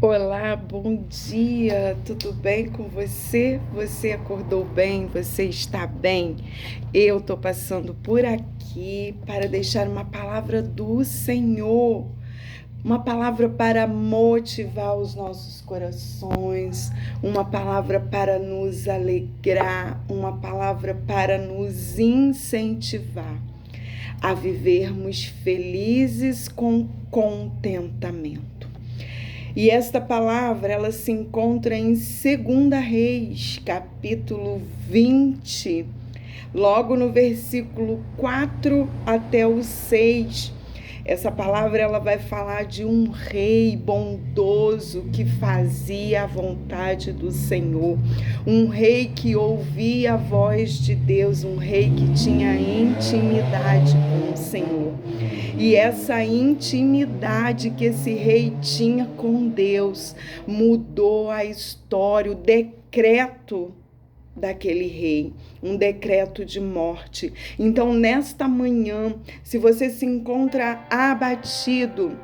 Olá, bom dia, tudo bem com você? Você acordou bem? Você está bem? Eu estou passando por aqui para deixar uma palavra do Senhor, uma palavra para motivar os nossos corações, uma palavra para nos alegrar, uma palavra para nos incentivar a vivermos felizes com contentamento. E esta palavra, ela se encontra em 2 Reis, capítulo 20, logo no versículo 4 até o 6. Essa palavra, ela vai falar de um rei bondoso que fazia a vontade do Senhor, um rei que ouvia a voz de Deus, um rei que tinha intimidade com o Senhor. E essa intimidade que esse rei tinha com Deus mudou a história, o decreto daquele rei, um decreto de morte. Então, nesta manhã, se você se encontra abatido,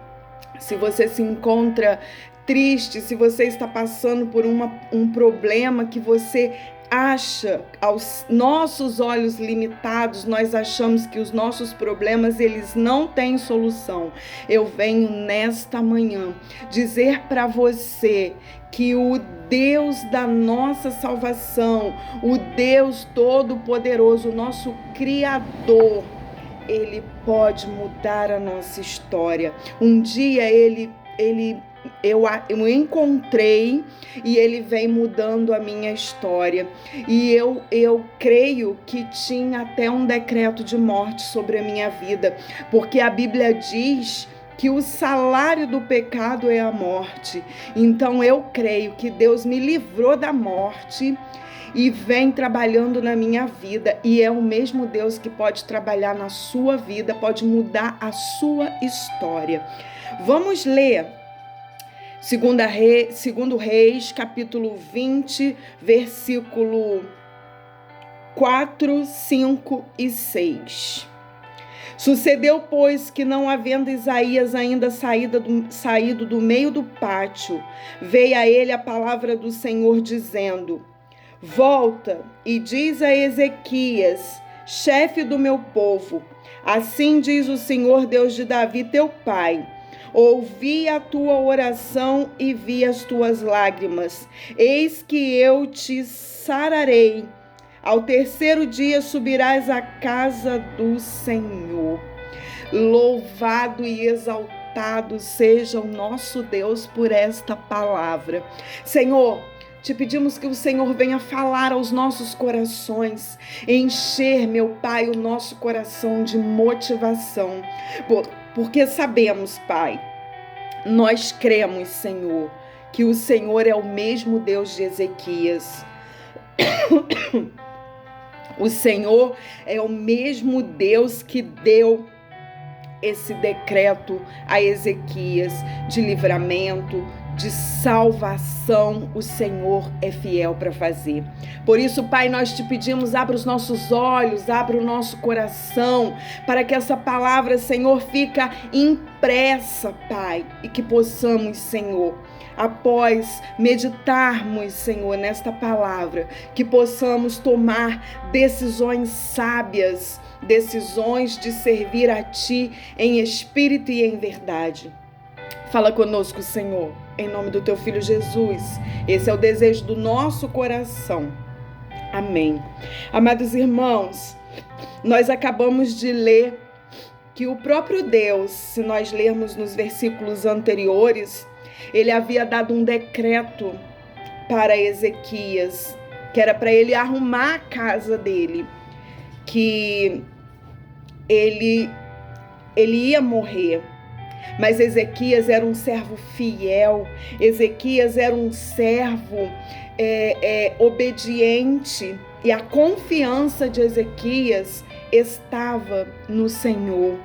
se você se encontra triste, se você está passando por um problema que você acha, aos nossos olhos limitados, nós achamos que os nossos problemas, eles não têm solução. Eu venho nesta manhã dizer para você que o Deus da nossa salvação, o Deus Todo-Poderoso, o nosso Criador, Ele pode mudar a nossa história. Um dia eu encontrei e ele vem mudando a minha história. E eu creio que tinha até um decreto de morte sobre a minha vida, porque a Bíblia diz que o salário do pecado é a morte. Então eu creio que Deus me livrou da morte e vem trabalhando na minha vida, e é o mesmo Deus que pode trabalhar na sua vida, pode mudar a sua história. Vamos ler 2 Reis, capítulo 20, versículo 4, 5 e 6. Sucedeu, pois, que não havendo Isaías ainda saído do meio do pátio, veio a ele a palavra do Senhor dizendo: volta e diz a Ezequias, chefe do meu povo, assim diz o Senhor Deus de Davi, teu pai: ouvi a tua oração e vi as tuas lágrimas. Eis que eu te sararei. Ao terceiro dia subirás à casa do Senhor. Louvado e exaltado seja o nosso Deus por esta palavra. Senhor, te pedimos que o Senhor venha falar aos nossos corações, encher, meu Pai, o nosso coração de motivação, porque sabemos, Pai, nós cremos, Senhor, que o Senhor é o mesmo Deus de Ezequias. O Senhor é o mesmo Deus que deu esse decreto a Ezequias de livramento, de salvação. O Senhor é fiel para fazer. Por isso, Pai, nós te pedimos, abra os nossos olhos, abra o nosso coração, para que essa palavra, Senhor, fica impressa, Pai, e que possamos, Senhor, após meditarmos, Senhor, nesta palavra, que possamos tomar decisões sábias, decisões de servir a Ti em espírito e em verdade. Fala conosco, Senhor, em nome do Teu Filho Jesus. Esse é o desejo do nosso coração. Amém. Amados irmãos, nós acabamos de ler que o próprio Deus, se nós lermos nos versículos anteriores, ele havia dado um decreto para Ezequias, que era para ele arrumar a casa dele, que ele ia morrer. Mas Ezequias era um servo fiel, Ezequias era um servo obediente, e a confiança de Ezequias estava no Senhor.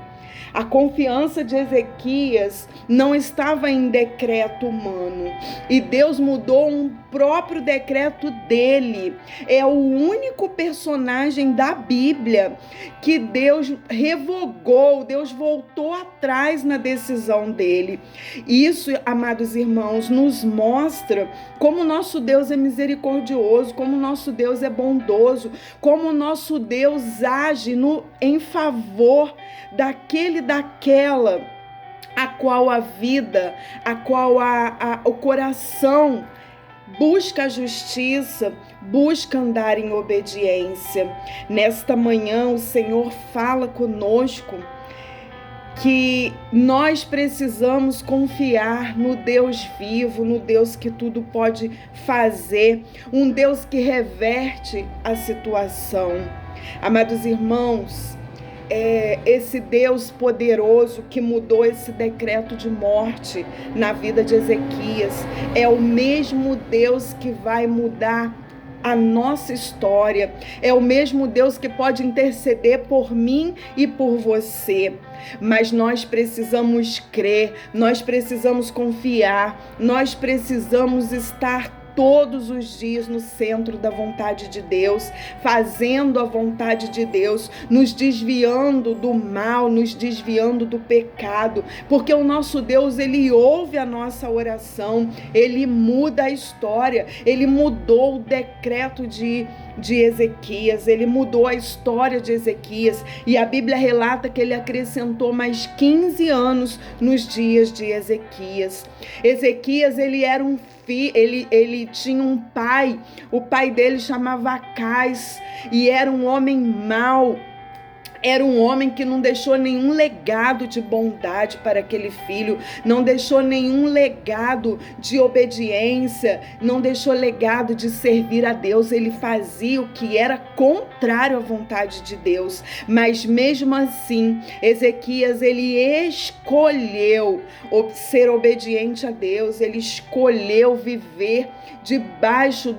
A confiança de Ezequias não estava em decreto humano, e Deus mudou um próprio decreto dele. É o único personagem da Bíblia que Deus revogou, Deus voltou atrás na decisão dele. Isso, amados irmãos, nos mostra como nosso Deus é misericordioso, como nosso Deus é bondoso, como nosso Deus age em favor daquela a qual a vida, a qual o coração busca a justiça, busca andar em obediência. Nesta manhã o Senhor fala conosco que nós precisamos confiar no Deus vivo, no Deus que tudo pode fazer, um Deus que reverte a situação. Amados irmãos, esse Deus poderoso que mudou esse decreto de morte na vida de Ezequias é o mesmo Deus que vai mudar a nossa história, é o mesmo Deus que pode interceder por mim e por você. Mas nós precisamos crer, nós precisamos confiar, nós precisamos estar todos os dias no centro da vontade de Deus, fazendo a vontade de Deus, nos desviando do mal, nos desviando do pecado, porque o nosso Deus, ele ouve a nossa oração, ele muda a história, ele mudou o decreto de Ezequias, ele mudou a história de Ezequias, e a Bíblia relata que ele acrescentou mais 15 anos nos dias de Ezequias. Ezequias, ele era um filho, ele tinha um pai, o pai dele chamava Acais, e era um homem mau. Era um homem que não deixou nenhum legado de bondade para aquele filho, não deixou nenhum legado de obediência, não deixou legado de servir a Deus. Ele fazia o que era contrário à vontade de Deus. Mas mesmo assim, Ezequias, ele escolheu ser obediente a Deus, ele escolheu viver debaixo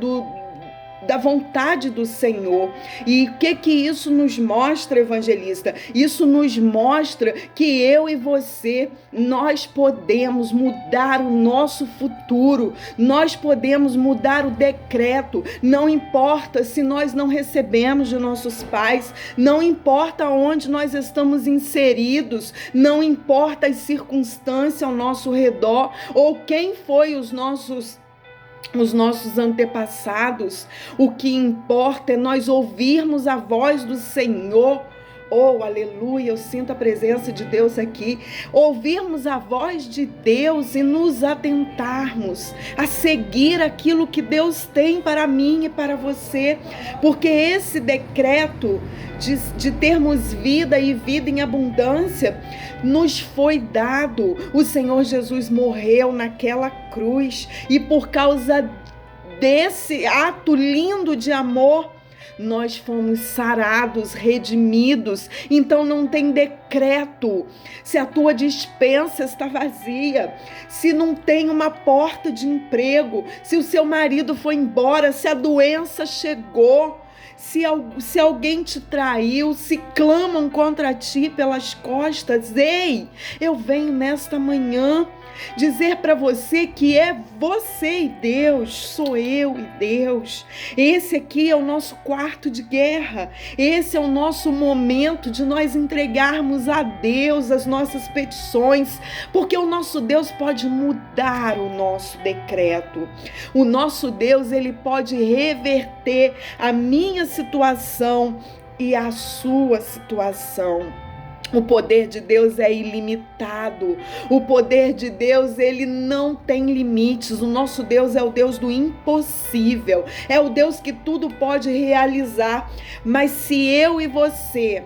da vontade do Senhor. E o que isso nos mostra, evangelista? Isso nos mostra que eu e você, nós podemos mudar o nosso futuro, nós podemos mudar o decreto. Não importa se nós não recebemos de nossos pais, não importa onde nós estamos inseridos, não importa as circunstâncias ao nosso redor ou quem foi os nossos antepassados. O que importa é nós ouvirmos a voz do Senhor. Oh, aleluia, eu sinto a presença de Deus aqui. Ouvirmos a voz de Deus e nos atentarmos a seguir aquilo que Deus tem para mim e para você. Porque esse decreto de termos vida e vida em abundância nos foi dado. O Senhor Jesus morreu naquela cruz e por causa desse ato lindo de amor, nós fomos sarados, redimidos. Então não tem decreto. Se a tua despensa está vazia, se não tem uma porta de emprego, se o seu marido foi embora, se a doença chegou, se alguém te traiu, se clamam contra ti pelas costas, ei, eu venho nesta manhã dizer para você que é você e Deus, sou eu e Deus. Esse aqui é o nosso quarto de guerra, esse é o nosso momento de nós entregarmos a Deus as nossas petições, porque o nosso Deus pode mudar o nosso decreto. O nosso Deus, ele pode reverter a minha situação e a sua situação. O poder de Deus é ilimitado. O poder de Deus, ele não tem limites. O nosso Deus é o Deus do impossível. É o Deus que tudo pode realizar. Mas se eu e você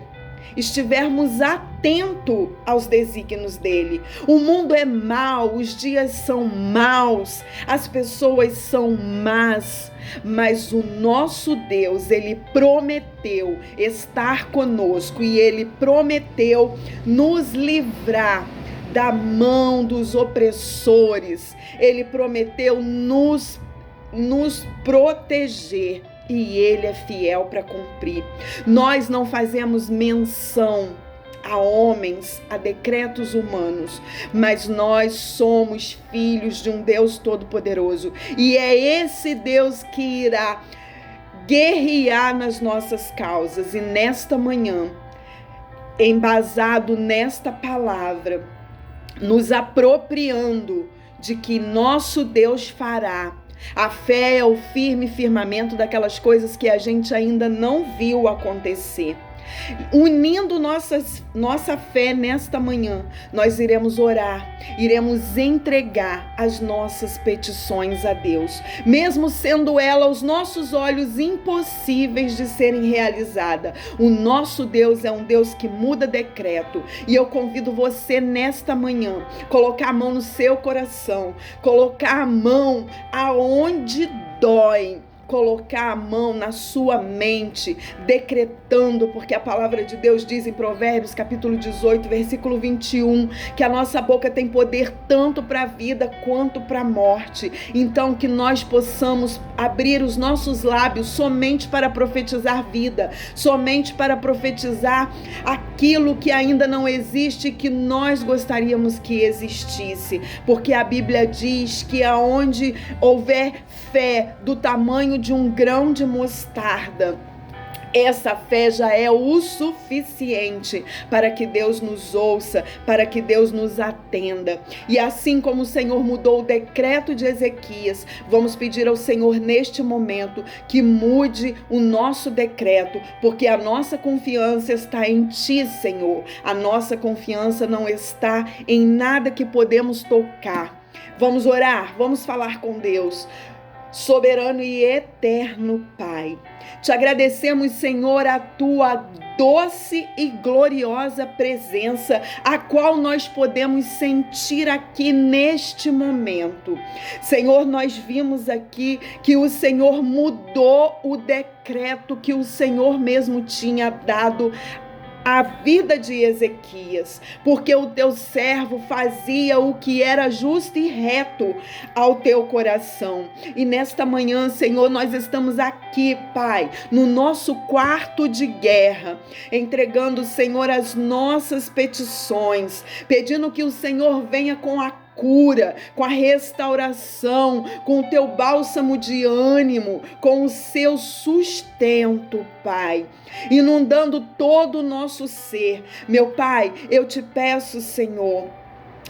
estivermos atentos aos desígnios dele, o mundo é mau, os dias são maus, as pessoas são más, mas o nosso Deus, ele prometeu estar conosco e ele prometeu nos livrar da mão dos opressores, ele prometeu nos proteger. E ele é fiel para cumprir. Nós não fazemos menção a homens, a decretos humanos, mas nós somos filhos de um Deus Todo-Poderoso, e é esse Deus que irá guerrear nas nossas causas. E nesta manhã, embasado nesta palavra, nos apropriando de que nosso Deus fará. A fé é o firme firmamento daquelas coisas que a gente ainda não viu acontecer. Unindo nossa fé nesta manhã, nós iremos orar, iremos entregar as nossas petições a Deus, mesmo sendo ela aos nossos olhos impossíveis de serem realizadas. O nosso Deus é um Deus que muda decreto, e eu convido você nesta manhã, colocar a mão no seu coração, colocar a mão aonde dói, colocar a mão na sua mente, decretando, porque a palavra de Deus diz em Provérbios, capítulo 18, versículo 21, que a nossa boca tem poder tanto para a vida quanto para a morte. Então, que nós possamos abrir os nossos lábios somente para profetizar vida, somente para profetizar aquilo que ainda não existe e que nós gostaríamos que existisse, porque a Bíblia diz que aonde houver fé do tamanho de um grão de mostarda, essa fé já é o suficiente para que Deus nos ouça, para que Deus nos atenda. E assim como o Senhor mudou o decreto de Ezequias, vamos pedir ao Senhor neste momento que mude o nosso decreto, porque a nossa confiança está em Ti, Senhor. A nossa confiança não está em nada que podemos tocar. Vamos orar, vamos falar com Deus. Soberano e eterno Pai, te agradecemos, Senhor, a Tua doce e gloriosa presença, a qual nós podemos sentir aqui neste momento. Senhor, nós vimos aqui que o Senhor mudou o decreto que o Senhor mesmo tinha dado a vida de Ezequias, porque o teu servo fazia o que era justo e reto ao teu coração. E nesta manhã, Senhor, nós estamos aqui, Pai, no nosso quarto de guerra, entregando, Senhor, as nossas petições, pedindo que o Senhor venha com a cura, com a restauração, com o teu bálsamo de ânimo, com o seu sustento, Pai, inundando todo o nosso ser. Meu Pai, eu te peço, Senhor,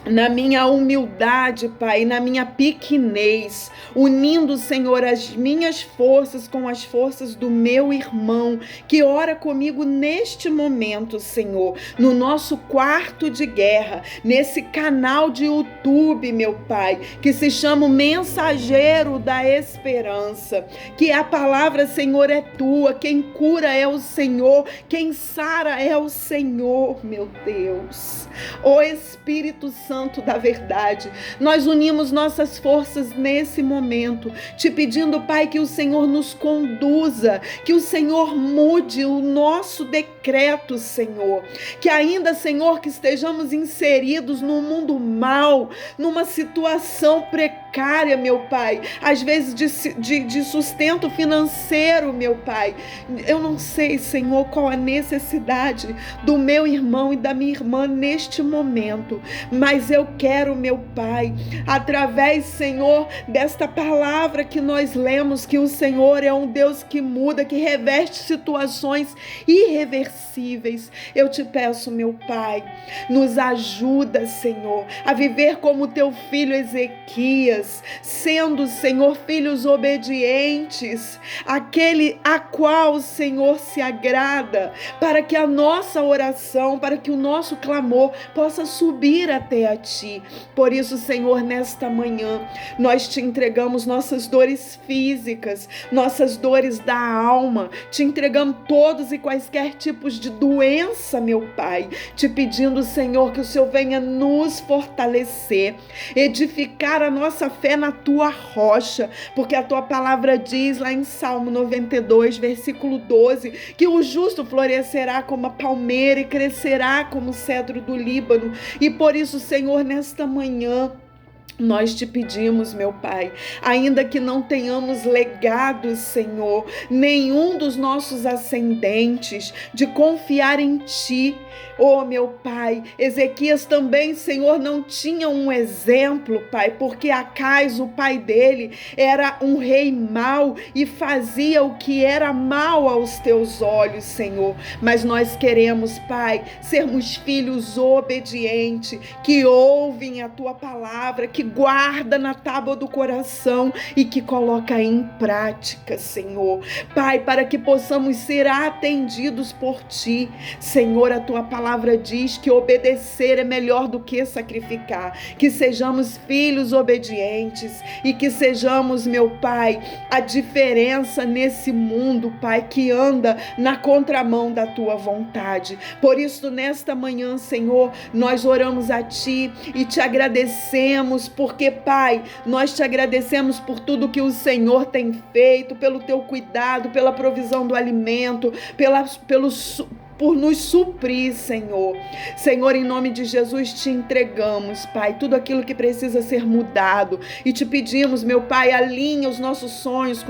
na minha humildade, Pai, na minha pequenez, unindo, Senhor, as minhas forças com as forças do meu irmão, que ora comigo neste momento, Senhor, no nosso quarto de guerra, nesse canal de YouTube, meu Pai, que se chama o Mensageiro da Esperança, que a palavra, Senhor, é Tua, quem cura é o Senhor, quem sara é o Senhor, meu Deus. Ó Espírito Santo da verdade, nós unimos nossas forças nesse momento, te pedindo, Pai, que o Senhor nos conduza, que o Senhor mude o nosso decreto, Senhor, que ainda, Senhor, que estejamos inseridos num mundo mau, numa situação precária, meu Pai, às vezes de sustento financeiro, meu Pai, eu não sei, Senhor, qual a necessidade do meu irmão e da minha irmã neste momento, mas eu quero, meu Pai, através, Senhor, desta palavra que nós lemos, que o Senhor é um Deus que muda, que reverte situações irreversíveis. Eu te peço, meu Pai, nos ajuda, Senhor, a viver como teu filho Ezequias, sendo, Senhor, filhos obedientes, aquele a qual o Senhor se agrada, para que a nossa oração, para que o nosso clamor possa subir até a Ti. Por isso, Senhor, nesta manhã, nós te entregamos nossas dores físicas, nossas dores da alma, te entregamos todos e quaisquer tipos de doença, meu Pai, te pedindo, Senhor, que o Senhor venha nos fortalecer, edificar a nossa fé na Tua rocha, porque a Tua palavra diz lá em Salmo 92, versículo 12, que o justo florescerá como a palmeira e crescerá como o cedro do Líbano. E por isso, Senhor, nesta manhã, Nós te pedimos, meu Pai, ainda que não tenhamos legado, Senhor, nenhum dos nossos ascendentes, de confiar em Ti. Oh, meu Pai, Ezequias também, Senhor, não tinha um exemplo, Pai, porque Acais, o pai dele, era um rei mau e fazia o que era mal aos teus olhos, Senhor. Mas nós queremos, Pai, sermos filhos obedientes, que ouvem a Tua palavra, que guarda na tábua do coração e que coloca em prática, Senhor. Pai, para que possamos ser atendidos por Ti. Senhor, a Tua palavra diz que obedecer é melhor do que sacrificar, que sejamos filhos obedientes e que sejamos, meu Pai, a diferença nesse mundo, Pai, que anda na contramão da Tua vontade. Por isso, nesta manhã, Senhor, nós oramos a Ti e te agradecemos, porque, Pai, nós te agradecemos por tudo que o Senhor tem feito, pelo Teu cuidado, pela provisão do alimento, por nos suprir, Senhor. Senhor, em nome de Jesus, te entregamos, Pai, tudo aquilo que precisa ser mudado e te pedimos, meu Pai, alinha os nossos sonhos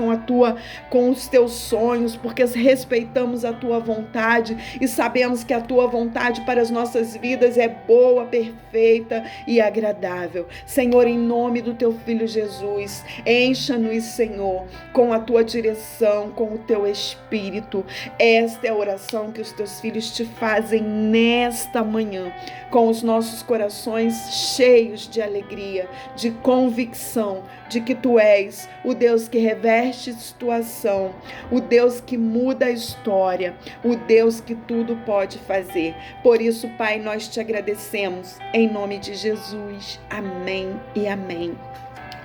com os teus sonhos, porque respeitamos a tua vontade e sabemos que a tua vontade para as nossas vidas é boa, perfeita e agradável. Senhor, em nome do teu Filho Jesus, encha-nos, Senhor, com a tua direção, com o teu Espírito. Esta é a oração que os teus filhos te fazem nesta manhã, com os nossos corações cheios de alegria, de convicção de que tu és o Deus que reverte situação, o Deus que muda a história, o Deus que tudo pode fazer. Por isso, Pai, nós te agradecemos em nome de Jesus. Amém e amém.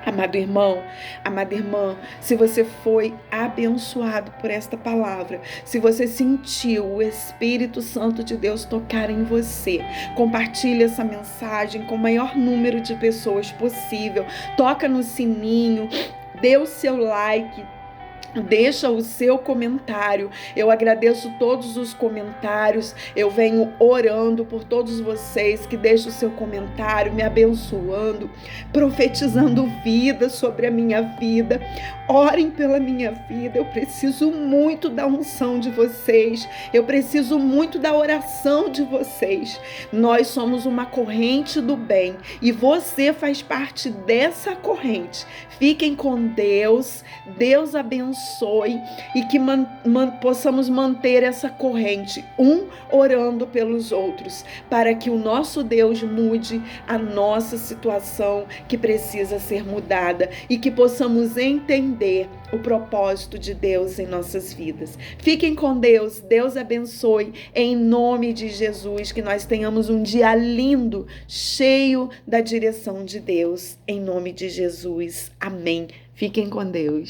Amado irmão, amada irmã, se você foi abençoado por esta palavra, se você sentiu o Espírito Santo de Deus tocar em você, compartilhe essa mensagem com o maior número de pessoas possível, toca no sininho, dê o seu like, deixa o seu comentário. Eu agradeço todos os comentários. Eu venho orando por todos vocês que deixam o seu comentário, me abençoando, profetizando vida sobre a minha vida. Orem pela minha vida. Eu preciso muito da unção de vocês. Eu preciso muito da oração de vocês. Nós somos uma corrente do bem e você faz parte dessa corrente. Fiquem com Deus. Deus abençoe e que possamos manter essa corrente, orando pelos outros, para que o nosso Deus mude a nossa situação que precisa ser mudada e que possamos entender o propósito de Deus em nossas vidas. Fiquem com Deus, Deus abençoe, em nome de Jesus, que nós tenhamos um dia lindo, cheio da direção de Deus, em nome de Jesus. Amém. Fiquem com Deus.